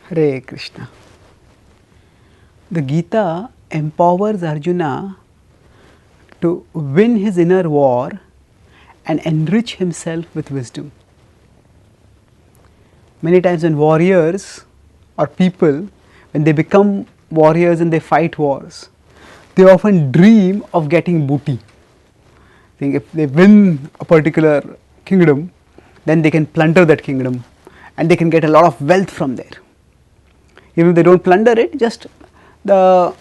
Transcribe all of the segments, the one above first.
Hare Krishna. The Gita empowers Arjuna to win his inner war and enrich himself with wisdom. Many times when warriors or people, when they become warriors and they fight wars, they often dream of getting booty. Think if they win a particular kingdom, then they can plunder that kingdom and they can get a lot of wealth from there. Even if they don't plunder it, just the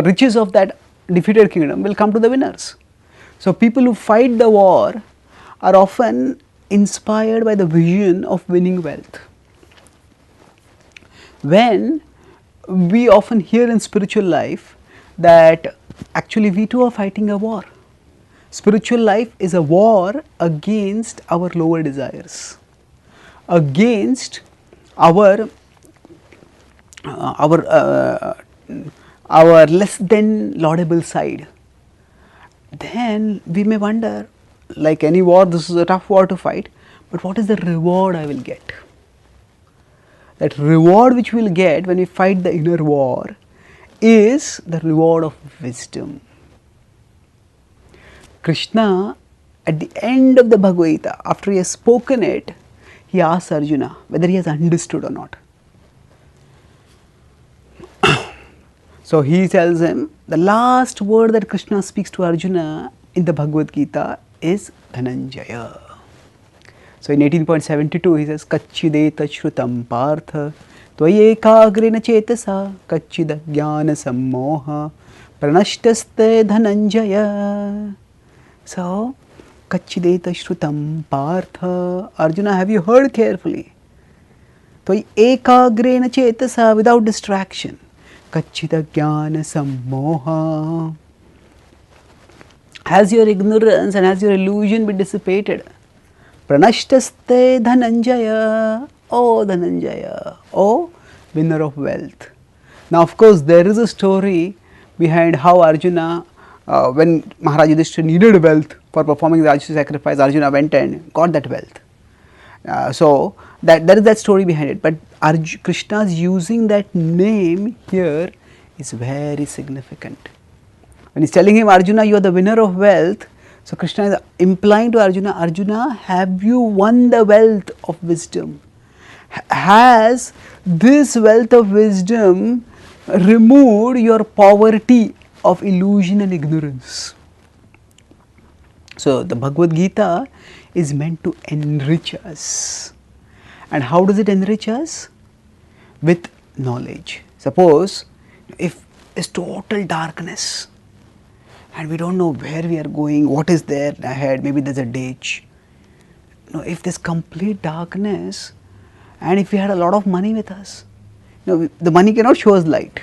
riches of that defeated kingdom will come to the winners. So people who fight the war are often inspired by the vision of winning wealth. When we often hear in spiritual life that actually we too are fighting a war. Spiritual life is a war against our lower desires, against our less than laudable side. Then we may wonder, like any war, this is a tough war to fight, but what is the reward I will get? That reward which we will get when we fight the inner war is the reward of wisdom. Krishna, at the end of the Bhagavad Gita, after he has spoken it, he asks Arjuna whether he has understood or not. So he tells him, the last word that Krishna speaks to Arjuna in the Bhagavad Gita is Dhananjaya. So in 18.72 he says, Kachideta shrutam partha tvayekagrena chetasa kachida jnana sammoha pranashtaste dhananjaya. So, Kachideta shrutam partha, Arjuna, have you heard carefully? Tvayekagrena chetasa, without distraction. Kachida jnana sammoha. Has your ignorance and has your illusion been dissipated? Pranashtaste dhananjaya, oh Dhananjaya, oh winner of wealth. Now of course there is a story behind how Arjuna, when Maharaj Yudhishthira needed wealth for performing the Rajasuya sacrifice, Arjuna went and got that wealth. So there is that story behind it, but Krishna's using that name here is very significant. When he is telling him, Arjuna, you are the winner of wealth, so Krishna is implying to Arjuna, Arjuna, have you won the wealth of wisdom? Has this wealth of wisdom removed your poverty of illusion and ignorance? So the Bhagavad Gita is meant to enrich us. And how does it enrich us? With knowledge. Suppose if it's total darkness and we don't know where we are going, what is there ahead, maybe there's a ditch. If there's complete darkness and if we had a lot of money with us, the money cannot show us light.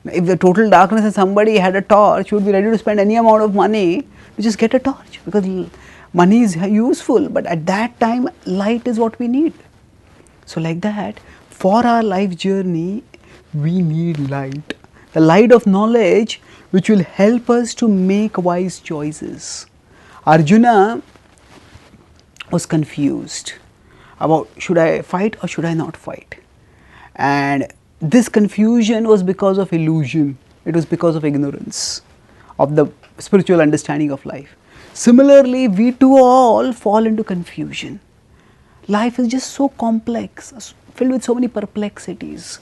If the total darkness and somebody had a torch, we would be ready to spend any amount of money to just get a torch, because money is useful, but at that time light is what we need. So like that, for our life journey, we need light. The light of knowledge which will help us to make wise choices. Arjuna was confused about should I fight or should I not fight. And this confusion was because of illusion, it was because of ignorance of the spiritual understanding of life. Similarly, we too all fall into confusion. Life is just so complex, filled with so many perplexities,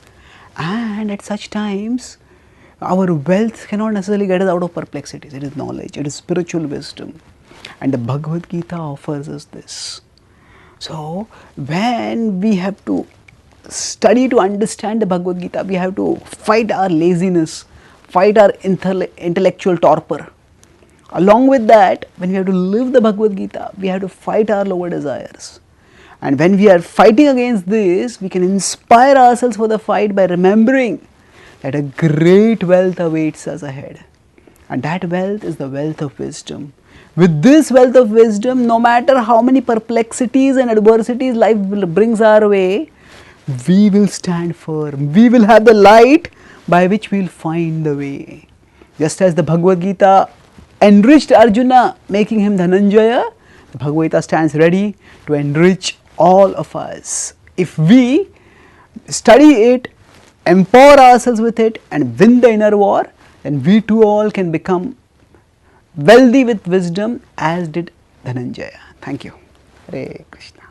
and at such times our wealth cannot necessarily get us out of perplexities. It is knowledge, it is spiritual wisdom, and the Bhagavad Gita offers us this. So when we have to study to understand the Bhagavad Gita, we have to fight our laziness, fight our intellectual torpor. Along with that, when we have to live the Bhagavad Gita, we have to fight our lower desires. And when we are fighting against this, we can inspire ourselves for the fight by remembering that a great wealth awaits us ahead. And that wealth is the wealth of wisdom. With this wealth of wisdom, no matter how many perplexities and adversities life brings our way, we will stand firm. We will have the light by which we will find the way. Just as the Bhagavad Gita enriched Arjuna, making him Dhananjaya, the Bhagavad Gita stands ready to enrich all of us if we study it, empower ourselves with it and win the inner war, then we too all can become wealthy with wisdom as did Dhananjaya. Thank you. Hare Krishna.